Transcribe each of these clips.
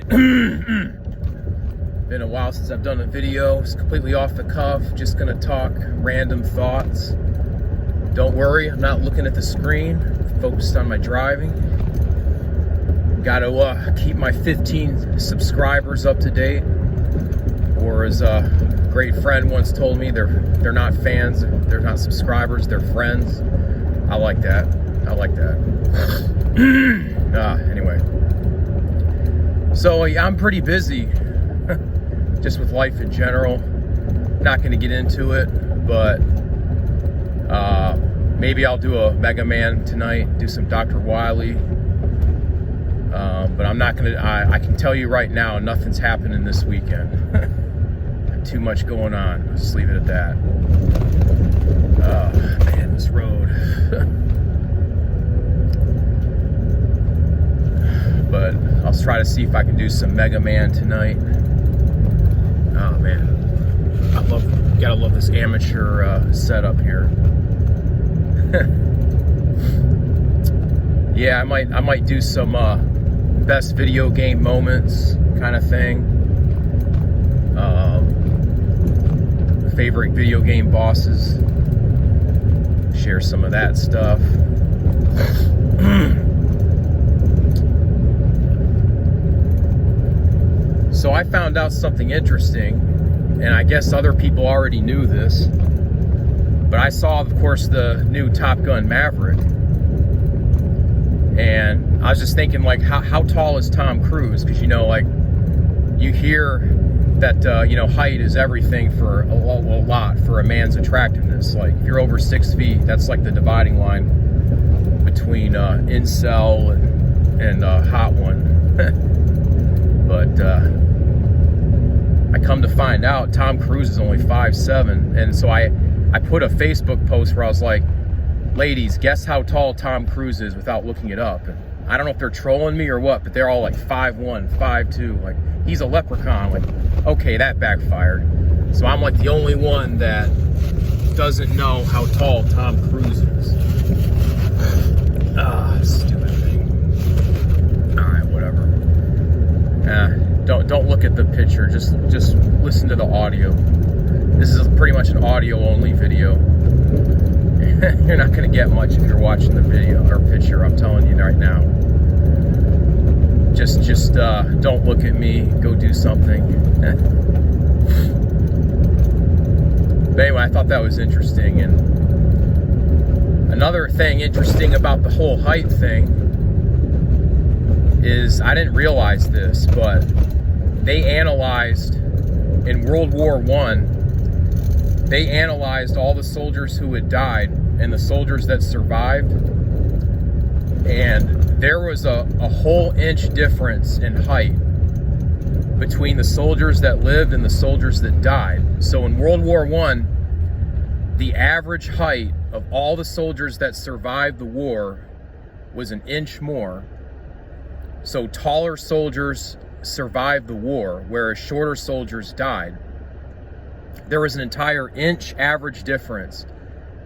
Been a while since I've done a video. It's completely off the cuff. Just gonna talk random thoughts. Don't worry, I'm not looking at the screen. I'm focused on my driving. Gotta keep my 15 subscribers up to date. Or as a great friend once told me, they're not fans, they're not subscribers, they're friends. I like that. I like that. Anyway. So yeah, I'm pretty busy. Just with life in general. Not going to get into it, but maybe I'll do a Mega Man tonight, do some Dr. Wily. But I'm not going to, I can tell you right now, nothing's happening this weekend. Too much going on. Let's just leave it at that. Oh, man, this road. But I'll try to see if I can do some Mega Man tonight. Oh man, gotta love this amateur setup here. Yeah, I might do some best video game moments kind of thing. Favorite video game bosses. Share some of that stuff. So I found out something interesting, and I guess other people already knew this, but I saw, of course, the new Top Gun Maverick, and I was just thinking, like, how tall is Tom Cruise? Because, you know, like, you hear that, you know, height is everything for a lot for a man's attractiveness. Like, if you're over 6 feet, that's like the dividing line between incel and hot one. But I come to find out Tom Cruise is only 5'7", and so I put a Facebook post where I was like, ladies, guess how tall Tom Cruise is without looking it up. And I don't know if they're trolling me or what, but they're all like 5'1", 5'2", like he's a leprechaun. Like, okay, that backfired. So I'm like the only one that doesn't know how tall Tom Cruise is. Stupid thing. Alright, whatever. Don't look at the picture, just listen to the audio. This is pretty much an audio only video. You're not gonna get much if you're watching the video or picture, I'm telling you right now. Just don't look at me, go do something. But anyway, I thought that was interesting. And another thing interesting about the whole height thing is, I didn't realize this, but they analyzed in World War I, they analyzed all the soldiers who had died and the soldiers that survived, and there was a whole inch difference in height between the soldiers that lived and the soldiers that died. So in World War I, the average height of all the soldiers that survived the war was an inch more. So taller soldiers survived the war, whereas shorter soldiers died. There was an entire inch average difference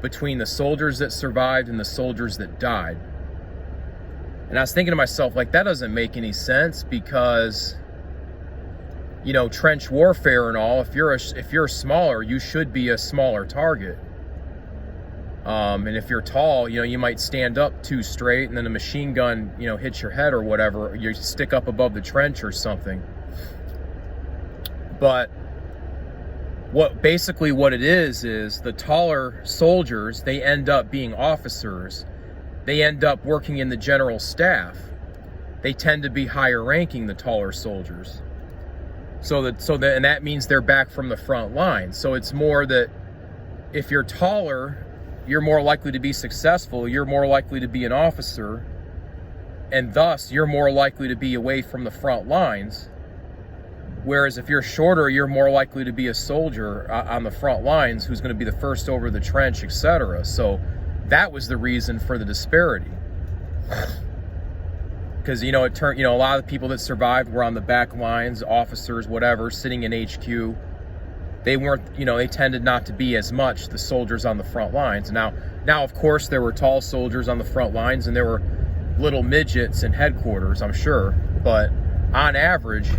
between the soldiers that survived and the soldiers that died. And I was thinking to myself, like, that doesn't make any sense, because, you know, trench warfare and all, if you're smaller, you should be a smaller target. And if you're tall, you know, you might stand up too straight, and then a machine gun, you know, hits your head or whatever. You stick up above the trench or something. But what it is the taller soldiers, they end up being officers. They end up working in the general staff. They tend to be higher ranking, the taller soldiers. And that means they're back from the front line. So it's more that if you're taller, you're more likely to be successful, you're more likely to be an officer, and thus you're more likely to be away from the front lines. Whereas if you're shorter, you're more likely to be a soldier on the front lines who's going to be the first over the trench, etc. So that was the reason for the disparity. Because, you know, it turned, you know, a lot of the people that survived were on the back lines, officers, whatever, sitting in HQ. They weren't, you know, they tended not to be as much the soldiers on the front lines. Now, of course, there were tall soldiers on the front lines, and there were little midgets in headquarters, I'm sure. But on average,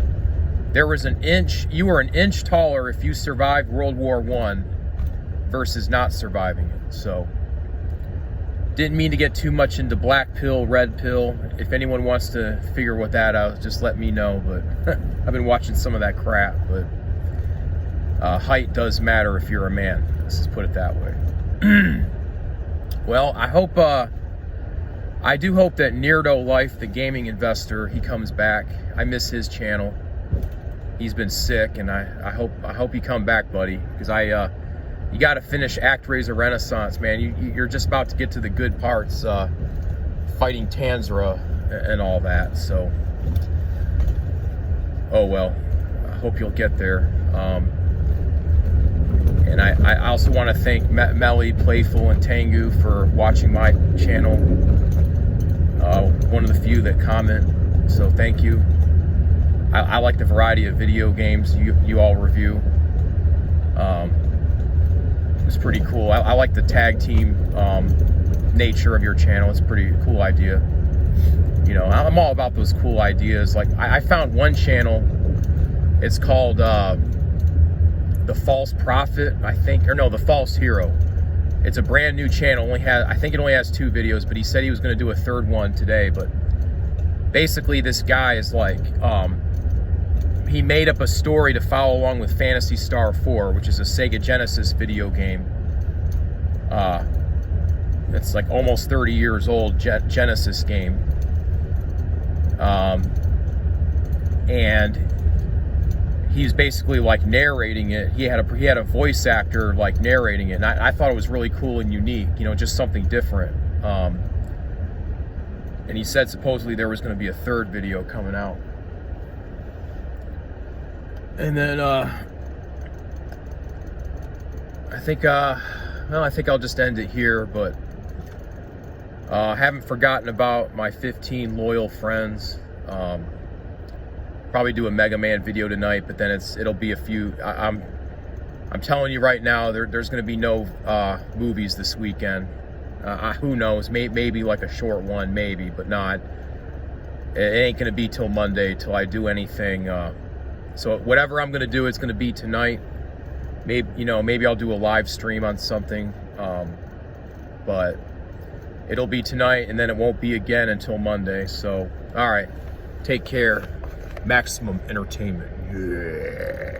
you were an inch taller if you survived World War I versus not surviving it. So, didn't mean to get too much into black pill, red pill. If anyone wants to figure what that out, just let me know. But I've been watching some of that crap. But height does matter if you're a man. Let's just put it that way. Well, I do hope that Neardo Life, the gaming investor, he comes back. I miss his channel. He's been sick, and I hope you come back, buddy, because you got to finish ActRaiser Renaissance, man. You're just about to get to the good parts, fighting Tanzra and all that. So, oh well, I hope you'll get there. And I also want to thank Melly, Playful, and Tengu for watching my channel. One of the few that comment, so thank you. I like the variety of video games you all review. It's pretty cool. I like the tag team nature of your channel. It's a pretty cool idea. You know, I'm all about those cool ideas. Like I found one channel. It's called The False Prophet, I think, or no, The False Hero. It's a brand new channel. I think it only has 2 videos, but he said he was going to do a 3rd one today. But basically, this guy is like, he made up a story to follow along with Phantasy Star 4, which is a Sega Genesis video game. It's like almost 30 years old Genesis game. And he's basically like narrating it. He had a voice actor like narrating it, and I thought it was really cool and unique, you know, just something different. And he said supposedly there was going to be a 3rd video coming out. And then I think I'll just end it here, but I haven't forgotten about my 15 loyal friends. Probably do a Mega Man video tonight, but then it'll be a few. I'm telling you right now, there's going to be no movies this weekend. Who knows? Maybe like a short one, maybe, but not. It ain't going to be till Monday till I do anything. So whatever I'm going to do, it's going to be tonight. Maybe I'll do a live stream on something, but it'll be tonight, and then it won't be again until Monday. So, all right, take care. Maximum Entertainment. Yeah.